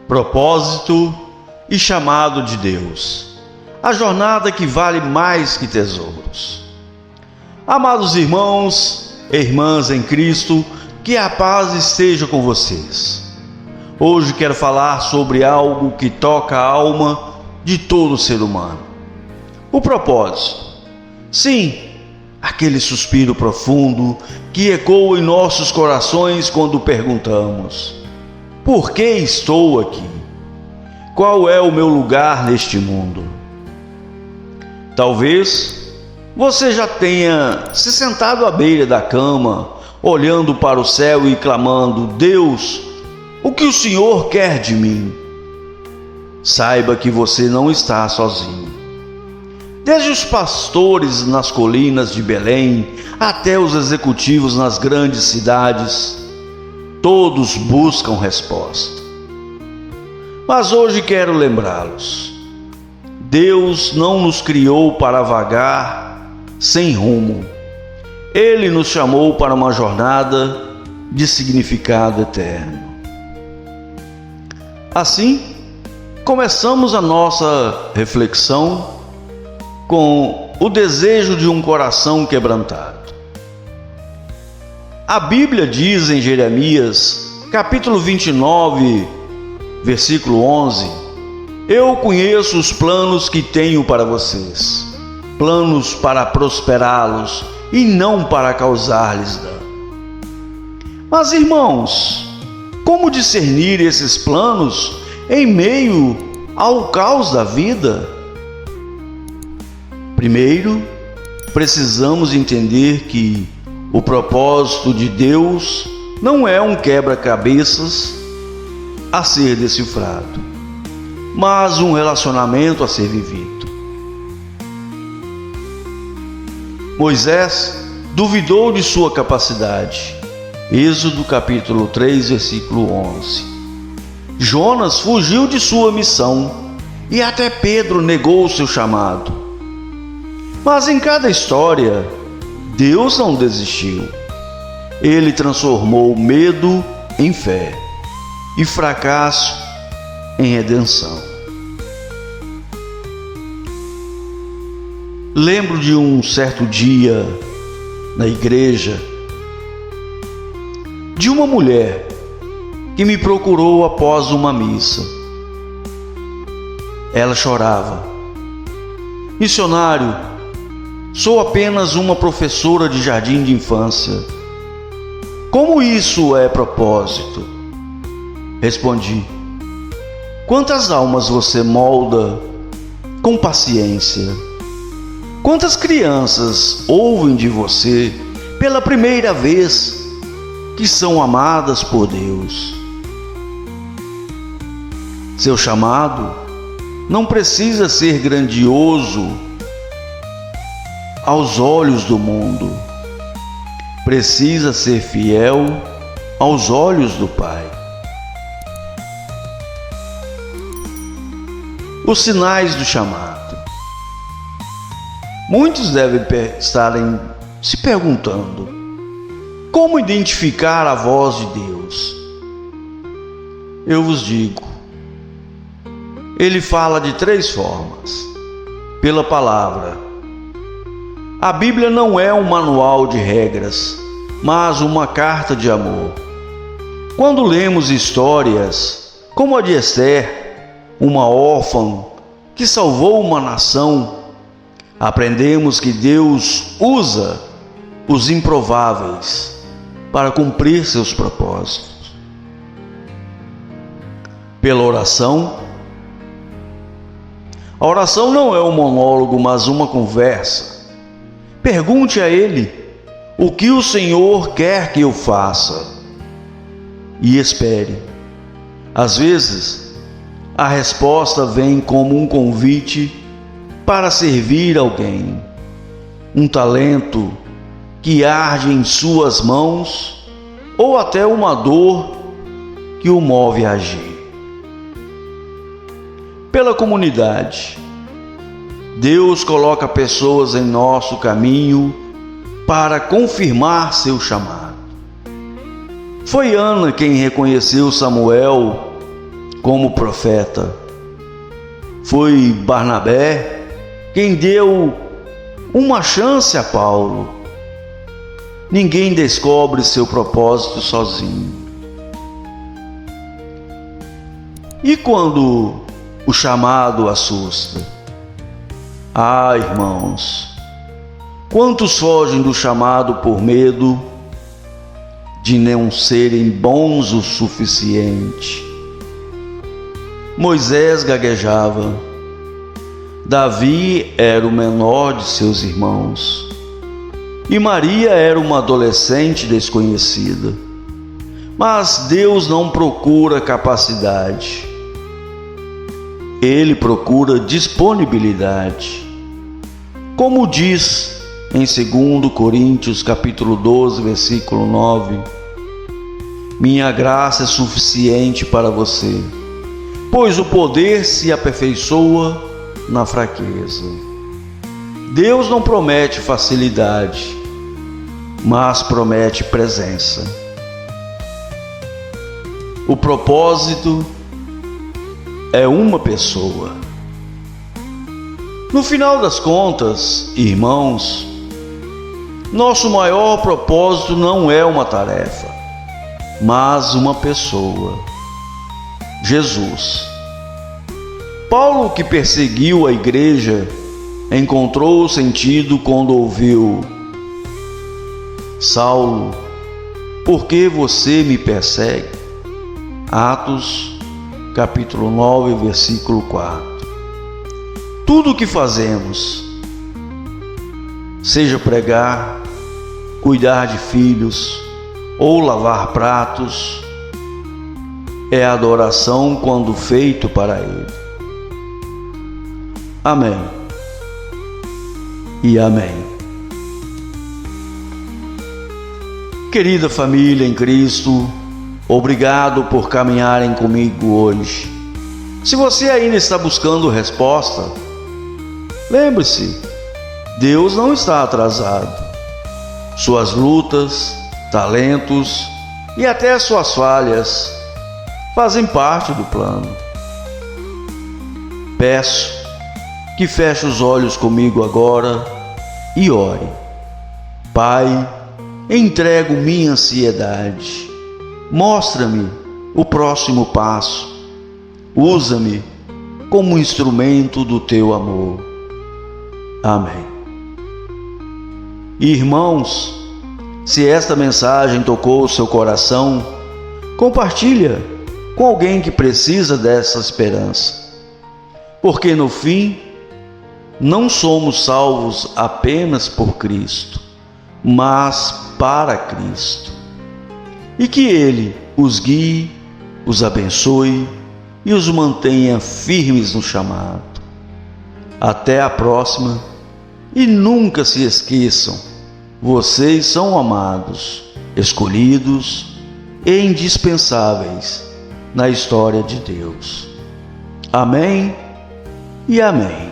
Propósito e chamado de Deus. A jornada que vale mais que tesouros. Amados irmãos e irmãs em Cristo, que a paz esteja com vocês. Hoje quero falar sobre algo que toca a alma de todo ser humano. O propósito. Sim, aquele suspiro profundo que ecoa em nossos corações quando perguntamos: por que estou aqui? Qual é o meu lugar neste mundo? Talvez você já tenha se sentado à beira da cama, olhando para o céu e clamando: Deus, o que o Senhor quer de mim? Saiba que você não está sozinho. Desde os pastores nas colinas de Belém até os executivos nas grandes cidades, todos buscam resposta. Mas hoje quero lembrá-los: Deus não nos criou para vagar sem rumo. Ele nos chamou para uma jornada de significado eterno. Assim, começamos a nossa reflexão com o desejo de um coração quebrantado. A Bíblia diz em Jeremias, capítulo 29, versículo 11: Eu conheço os planos que tenho para vocês, planos para prosperá-los e não para causar-lhes dano. Mas, irmãos, como discernir esses planos em meio ao caos da vida? Primeiro, precisamos entender que o propósito de Deus não é um quebra-cabeças a ser decifrado, mas um relacionamento a ser vivido. Moisés duvidou de sua capacidade. Êxodo capítulo 3, versículo 11. Jonas fugiu de sua missão e até Pedro negou o seu chamado. Mas em cada história, Deus não desistiu. Ele transformou medo em fé e fracasso em redenção. Lembro de um certo dia na igreja, de uma mulher que me procurou após uma missa. Ela chorava: missionário, sou apenas uma professora de jardim de infância. Como isso é propósito? Respondi: quantas almas você molda com paciência? Quantas crianças ouvem de você pela primeira vez que são amadas por Deus? Seu chamado não precisa ser grandioso aos olhos do mundo, precisa ser fiel aos olhos do Pai. Os sinais do chamado. Muitos devem estarem se perguntando: como identificar a voz de Deus? Eu vos digo, Ele fala de 3 formas: pela palavra. A Bíblia não é um manual de regras, mas uma carta de amor. Quando lemos histórias como a de Esther, uma órfã que salvou uma nação, aprendemos que Deus usa os improváveis para cumprir seus propósitos. Pela oração. A oração não é um monólogo, mas uma conversa. Pergunte a Ele o que o Senhor quer que eu faça e espere. Às vezes, a resposta vem como um convite para servir alguém, um talento que arde em suas mãos ou até uma dor que o move a agir. Pela comunidade. Deus coloca pessoas em nosso caminho para confirmar seu chamado. Foi Ana quem reconheceu Samuel como profeta. Foi Barnabé quem deu uma chance a Paulo. Ninguém descobre seu propósito sozinho. E quando o chamado assusta? Ah, irmãos, quantos fogem do chamado por medo de não serem bons o suficiente? Moisés gaguejava. Davi era o menor de seus irmãos. E Maria era uma adolescente desconhecida. Mas Deus não procura capacidade. Ele procura disponibilidade. Como diz em 2 Coríntios capítulo 12, versículo 9: minha graça é suficiente para você, pois o poder se aperfeiçoa na fraqueza. Deus não promete facilidade, mas promete presença. O propósito é uma pessoa. No final das contas, irmãos, nosso maior propósito não é uma tarefa, mas uma pessoa: Jesus. Paulo, que perseguiu a igreja, encontrou o sentido quando ouviu: Saulo, por que você me persegue? Atos capítulo 9, versículo 4. Tudo o que fazemos, seja pregar, cuidar de filhos ou lavar pratos, é adoração quando feito para Ele. Amém e amém. Querida família em Cristo, obrigado por caminharem comigo hoje. Se você ainda está buscando resposta, lembre-se, Deus não está atrasado. Suas lutas, talentos e até suas falhas fazem parte do plano. Peço que feche os olhos comigo agora e ore. Pai, entrego minha ansiedade. Mostra-me o próximo passo. Usa-me como instrumento do teu amor. Amém. Irmãos, se esta mensagem tocou o seu coração, compartilha com alguém que precisa dessa esperança. Porque no fim, não somos salvos apenas por Cristo, mas para Cristo. E que Ele os guie, os abençoe e os mantenha firmes no chamado. Até a próxima, e nunca se esqueçam, vocês são amados, escolhidos e indispensáveis na história de Deus. Amém e amém.